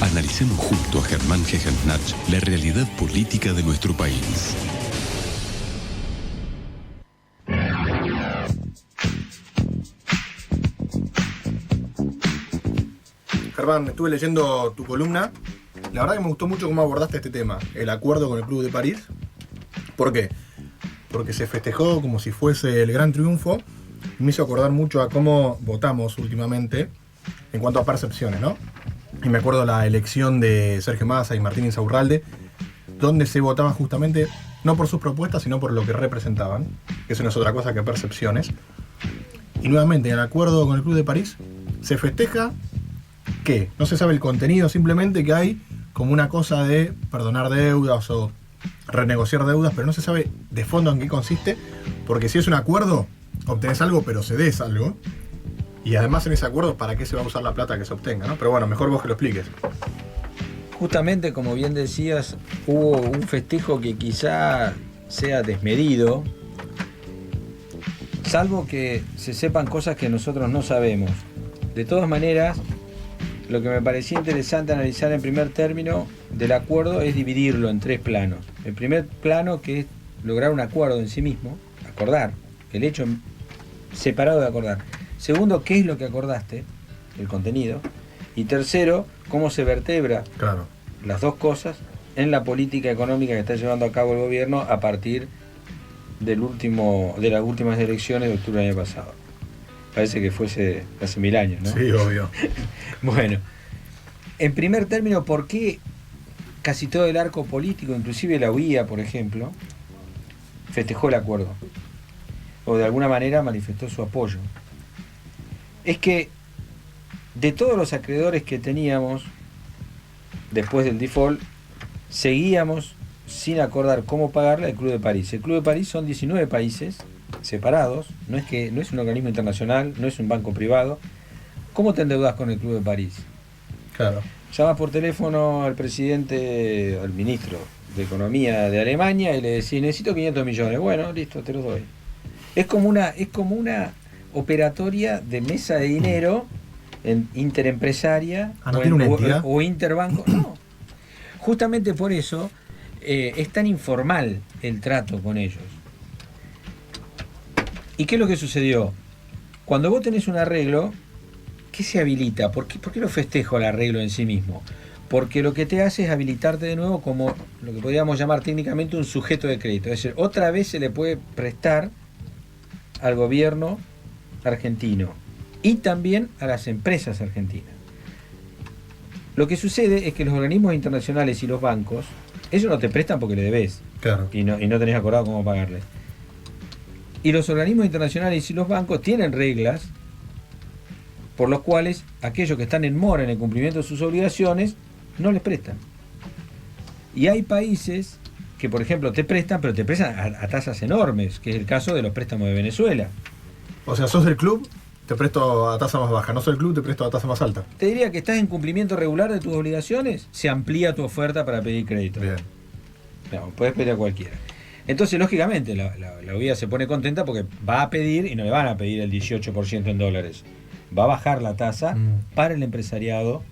Analicemos junto a Germán Gegenach la realidad política de nuestro país. Germán, estuve leyendo tu columna. La verdad que me gustó mucho cómo abordaste este tema, el acuerdo con el Club de París. ¿Por qué? Porque se festejó como si fuese el gran triunfo. Y me hizo acordar mucho a cómo votamos últimamente en cuanto a percepciones, ¿no? Y me acuerdo la elección de Sergio Massa y Martín Insaurralde, donde se votaba justamente no por sus propuestas, sino por lo que representaban, que eso no es otra cosa que percepciones. Y nuevamente, en el acuerdo con el Club de París, se festeja que no se sabe el contenido, simplemente que hay como una cosa de perdonar deudas o renegociar deudas, pero no se sabe de fondo en qué consiste, porque si es un acuerdo, obtenés algo, pero cedés algo. Y además en ese acuerdo, ¿para qué se va a usar la plata que se obtenga, ¿no? Pero bueno, mejor vos que lo expliques. Justamente, como bien decías, hubo un festejo que quizá sea desmedido, salvo que se sepan cosas que nosotros no sabemos. De todas maneras, lo que me parecía interesante analizar en primer término del acuerdo es dividirlo en tres planos. El primer plano, que es lograr un acuerdo en sí mismo, acordar, el hecho separado de acordar. Segundo, ¿qué es lo que acordaste? El contenido. Y tercero, cómo se vertebra las dos cosas en la política económica que está llevando a cabo el gobierno a partir de las últimas elecciones de octubre del año pasado. Parece que fuese hace 1000 años, ¿no? Sí, obvio. Bueno, en primer término, ¿por qué casi todo el arco político, inclusive la UIA, por ejemplo, festejó el acuerdo? O de alguna manera manifestó su apoyo. Es que de todos los acreedores que teníamos después del default, seguíamos sin acordar cómo pagarle al Club de París. El Club de París son 19 países separados, no es un organismo internacional, no es un banco privado. ¿Cómo te endeudás con el Club de París? Claro. Llamas por teléfono al presidente, al ministro de Economía de Alemania y le decís, necesito 500 millones. Bueno, listo, te los doy. Es como una operatoria de mesa de dinero interempresaria o interbanco. No. Justamente por eso es tan informal el trato con ellos. ¿Y qué es lo que sucedió? Cuando vos tenés un arreglo, ¿qué se habilita? ¿Por qué lo festejo el arreglo en sí mismo? Porque lo que te hace es habilitarte de nuevo como lo que podríamos llamar técnicamente un sujeto de crédito. Es decir, otra vez se le puede prestar al gobierno argentino y también a las empresas argentinas. Lo que sucede es que los organismos internacionales y los bancos, ellos no te prestan porque le debes. Claro. Y no tenés acordado cómo pagarles. Y los organismos internacionales y los bancos tienen reglas por los cuales aquellos que están en mora en el cumplimiento de sus obligaciones no les prestan. Y hay países que, por ejemplo, te prestan, pero te prestan a tasas enormes, que es el caso de los préstamos de Venezuela. O sea, sos del club, te presto a tasa más baja. No soy del club, te presto a tasa más alta. Te diría que estás en cumplimiento regular de tus obligaciones, se amplía tu oferta para pedir crédito. Bien. No, puedes pedir a cualquiera. Entonces, lógicamente, la OIA se pone contenta porque va a pedir, y no le van a pedir el 18% en dólares, va a bajar la tasa para el empresariado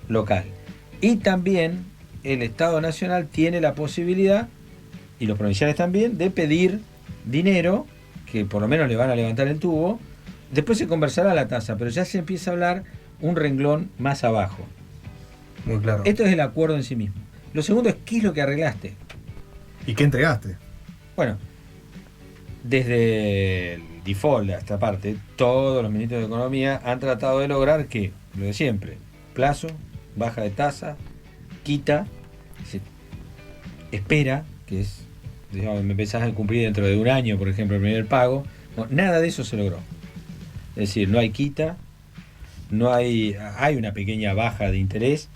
local. Y también el Estado Nacional tiene la posibilidad, y los provinciales también, de pedir dinero, que por lo menos le van a levantar el tubo. Después se conversará la tasa, pero ya se empieza a hablar un renglón más abajo. Muy claro. Esto es el acuerdo en sí mismo. Lo segundo es, ¿qué es lo que arreglaste? ¿Y qué entregaste? Bueno, desde el default a esta parte, todos los ministros de Economía han tratado de lograr que, lo de siempre, plazo, baja de tasa, quita, espera, que es, digamos, me empezás a cumplir dentro de un año, por ejemplo, el primer pago. No, nada de eso se logró. Es decir, no hay quita, hay una pequeña baja de interés,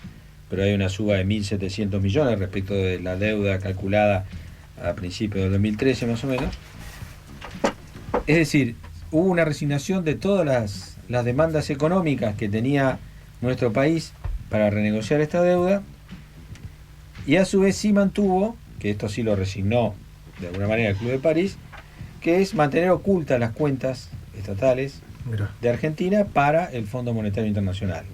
pero hay una suba de 1.700 millones respecto de la deuda calculada a principios del 2013 más o menos. Es decir, hubo una resignación de todas las demandas económicas que tenía nuestro país para renegociar esta deuda, y a su vez sí mantuvo, que esto sí lo resignó de alguna manera el Club de París, que es mantener ocultas las cuentas estatales de Argentina para el Fondo Monetario Internacional.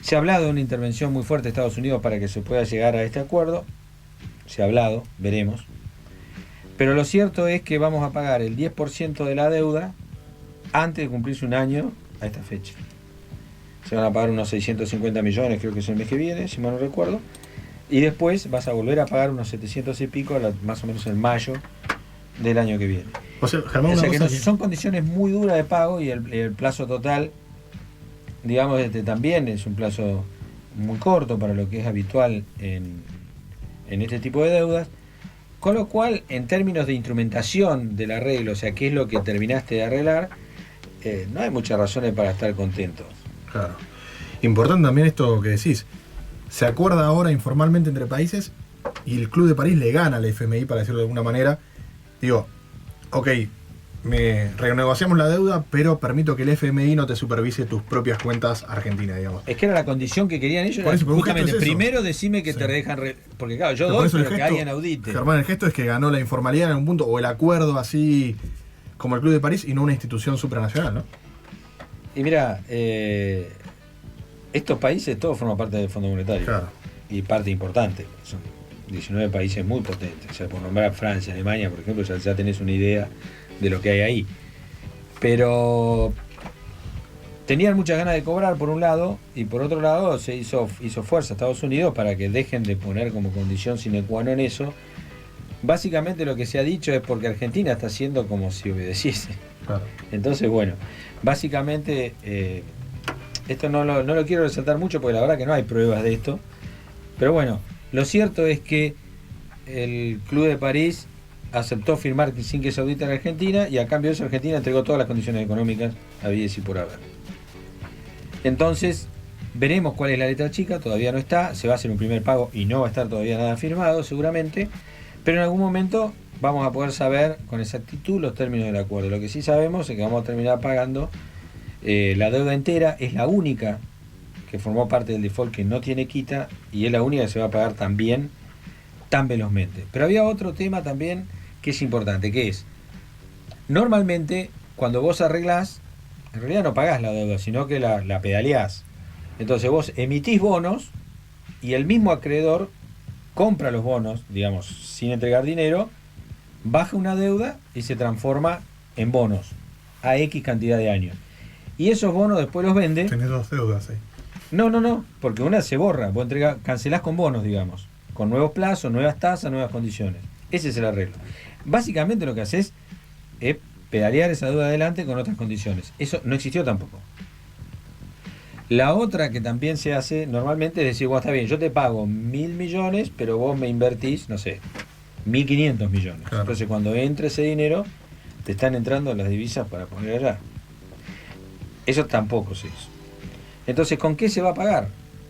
Se ha hablado de una intervención muy fuerte de Estados Unidos para que se pueda llegar a este acuerdo. Se ha hablado, veremos. Pero lo cierto es que vamos a pagar el 10% de la deuda antes de cumplirse un año a esta fecha. Se van a pagar unos 650 millones, creo que es el mes que viene, si mal no recuerdo. Y después vas a volver a pagar unos 700 y pico, más o menos en mayo del año que viene. O sea, Germán, O sea que una cosa son condiciones muy duras de pago y el plazo total, digamos, también es un plazo muy corto para lo que es habitual en este tipo de deudas. Con lo cual, en términos de instrumentación del arreglo, o sea, qué es lo que terminaste de arreglar, no hay muchas razones para estar contentos. Claro. Importante también esto que decís. Se acuerda ahora informalmente entre países y el Club de París le gana al FMI, para decirlo de alguna manera. Digo, ok, renegociamos la deuda, pero permito que el FMI no te supervise tus propias cuentas argentinas, digamos. Es que era la condición que querían ellos. Por eso, justamente, es primero decime que te dejan... porque claro, yo pero doy, pero el que gesto, alguien audite. Germán, el gesto es que ganó la informalidad en un punto, o el acuerdo así como el Club de París, y no una institución supranacional, ¿no? Y mira, estos países todos forman parte del Fondo Monetario. Claro. Y parte importante. Son 19 países muy potentes. O sea, por nombrar Francia, Alemania, por ejemplo, ya tenés una idea de lo que hay ahí. Pero tenían muchas ganas de cobrar por un lado, y por otro lado se hizo fuerza a Estados Unidos para que dejen de poner como condición sine qua non eso. Básicamente lo que se ha dicho es porque Argentina está haciendo como si obedeciese. Claro. Entonces, bueno, básicamente esto no lo quiero resaltar mucho porque la verdad que no hay pruebas de esto. Pero bueno, lo cierto es que el Club de París aceptó firmar sin que se audite en Argentina, y a cambio de eso Argentina entregó todas las condiciones económicas habidas y por haber. Entonces, veremos cuál es la letra chica, todavía no está, se va a hacer un primer pago y no va a estar todavía nada firmado seguramente, pero en algún momento vamos a poder saber con exactitud los términos del acuerdo. Lo que sí sabemos es que vamos a terminar pagando la deuda entera, es la única que formó parte del default que no tiene quita, y es la única que se va a pagar también tan velozmente. Pero había otro tema también que es importante, que es, normalmente cuando vos arreglás, en realidad no pagás la deuda, sino que la pedaleás. Entonces vos emitís bonos y el mismo acreedor compra los bonos, digamos, sin entregar dinero, baja una deuda y se transforma en bonos a X cantidad de años. Y esos bonos después los vende. Tenés dos deudas ahí. No, porque una se borra, vos cancelás con bonos, digamos, con nuevos plazos, nuevas tasas, nuevas condiciones. Ese es el arreglo. Básicamente lo que haces es pedalear esa deuda adelante con otras condiciones. Eso no existió tampoco. La otra que también se hace normalmente es decir, bueno, está bien, yo te pago 1.000 millones, pero vos me invertís, no sé, 1.500 millones. Claro. Entonces cuando entre ese dinero, te están entrando las divisas para poner allá. Eso tampoco se hizo. Entonces, ¿con qué se va a pagar?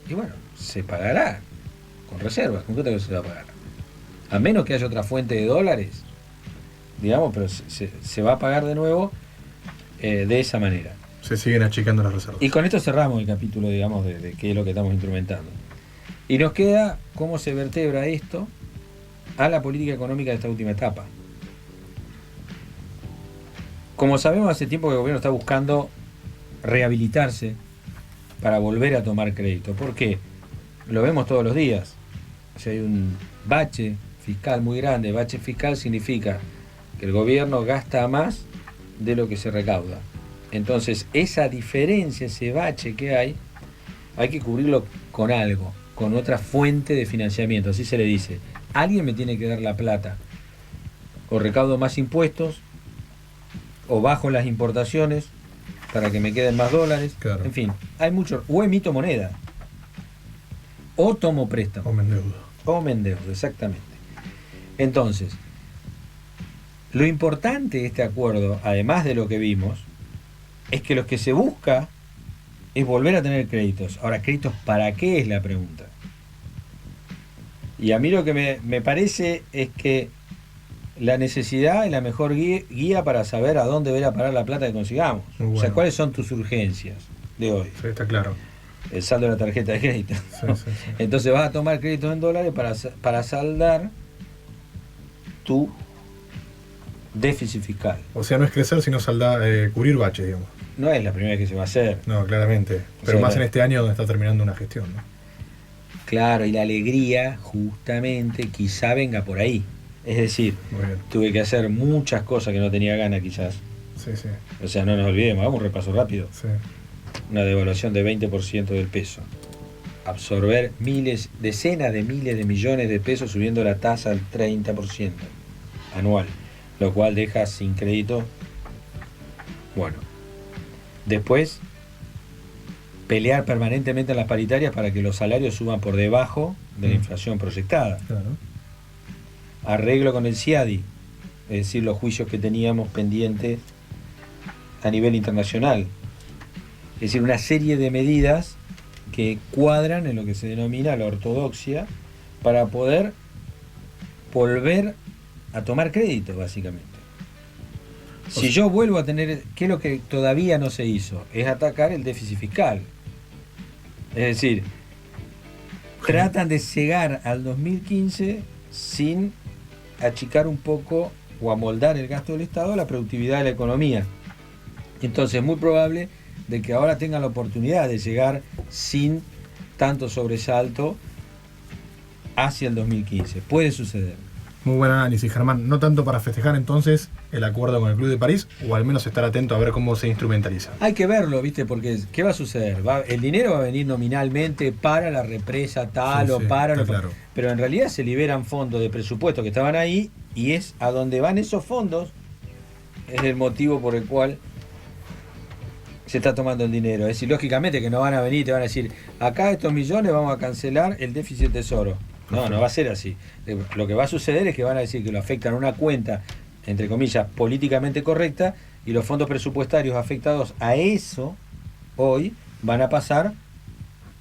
Y bueno, se pagará con reservas. ¿Con qué otra cosa se va a pagar? A menos que haya otra fuente de dólares, digamos, pero se va a pagar de nuevo de esa manera. Se siguen achicando las reservas. Y con esto cerramos el capítulo, digamos, de qué es lo que estamos instrumentando. Y nos queda cómo se vertebra esto a la política económica de esta última etapa. Como sabemos, hace tiempo que el gobierno está buscando rehabilitarse para volver a tomar crédito. ¿Por qué? Lo vemos todos los días. O sea, hay un bache fiscal muy grande. Bache fiscal significa que el gobierno gasta más de lo que se recauda. Entonces, esa diferencia, ese bache que hay que cubrirlo con algo, con otra fuente de financiamiento. Así se le dice. Alguien me tiene que dar la plata. O recaudo más impuestos, o bajo las importaciones para que me queden más dólares. Claro. En fin, hay mucho. O emito moneda, o tomo préstamo, O me endeudo. exactamente. Entonces, lo importante de este acuerdo, además de lo que vimos, es que lo que se busca es volver a tener créditos. Ahora, ¿créditos para qué? Es la pregunta. Y a mí lo que me parece es que la necesidad es la mejor guía para saber a dónde ver a parar la plata que consigamos. Bueno. O sea, ¿cuáles son tus urgencias de hoy? Sí, está claro. El saldo de la tarjeta de crédito. Sí, sí, sí. Entonces vas a tomar créditos en dólares para saldar tu déficit fiscal. O sea, no es crecer, sino cubrir baches, digamos. no es la primera vez que se va a hacer. No, claramente. Pero Sí, más bueno. en este año donde está terminando una gestión, ¿no? Claro, y la alegría justamente quizá venga por ahí. Es decir, Muy bien. tuve que hacer muchas cosas que no tenía ganas quizás. Sí, sí, O sea, no nos olvidemos, hagamos un repaso rápido. sí. Una devaluación de 20% del peso. Absorber decenas de miles de millones de pesos subiendo la tasa al 30% anual, lo cual deja sin crédito. Bueno, después pelear permanentemente en las paritarias para que los salarios suban por debajo de la inflación proyectada. Claro. Arreglo con el CIADI, es decir, los juicios que teníamos pendientes a nivel internacional. Es decir, una serie de medidas que cuadran en lo que se denomina la ortodoxia para poder volver a tomar crédito, básicamente. Si yo vuelvo a tener, ¿qué es lo que todavía no se hizo? Es atacar el déficit fiscal. Es decir, tratan de llegar al 2015 sin achicar un poco o amoldar el gasto del Estado a la productividad de la economía. Entonces es muy probable de que ahora tengan la oportunidad de llegar sin tanto sobresalto hacia el 2015. Puede suceder. Muy buen análisis, Germán. No tanto para festejar entonces el acuerdo con el Club de París, o al menos estar atento a ver cómo se instrumentaliza. Hay que verlo, ¿viste? Porque ¿qué va a suceder? El dinero va a venir nominalmente para la represa tal Sí, o sí, para... está claro. Pero en realidad se liberan fondos de presupuesto que estaban ahí y es a donde van esos fondos, es el motivo por el cual se está tomando el dinero. Es decir, lógicamente que no van a venir y te van a decir, acá estos millones vamos a cancelar el déficit del tesoro. No, no va a ser así. Lo que va a suceder es que van a decir que lo afectan a una cuenta, entre comillas, políticamente correcta, y los fondos presupuestarios afectados a eso, hoy, van a pasar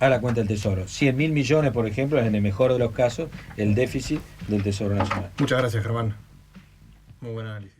a la cuenta del Tesoro. 100.000 millones, por ejemplo, es en el mejor de los casos el déficit del Tesoro Nacional. Muchas gracias, Germán. Muy buen análisis.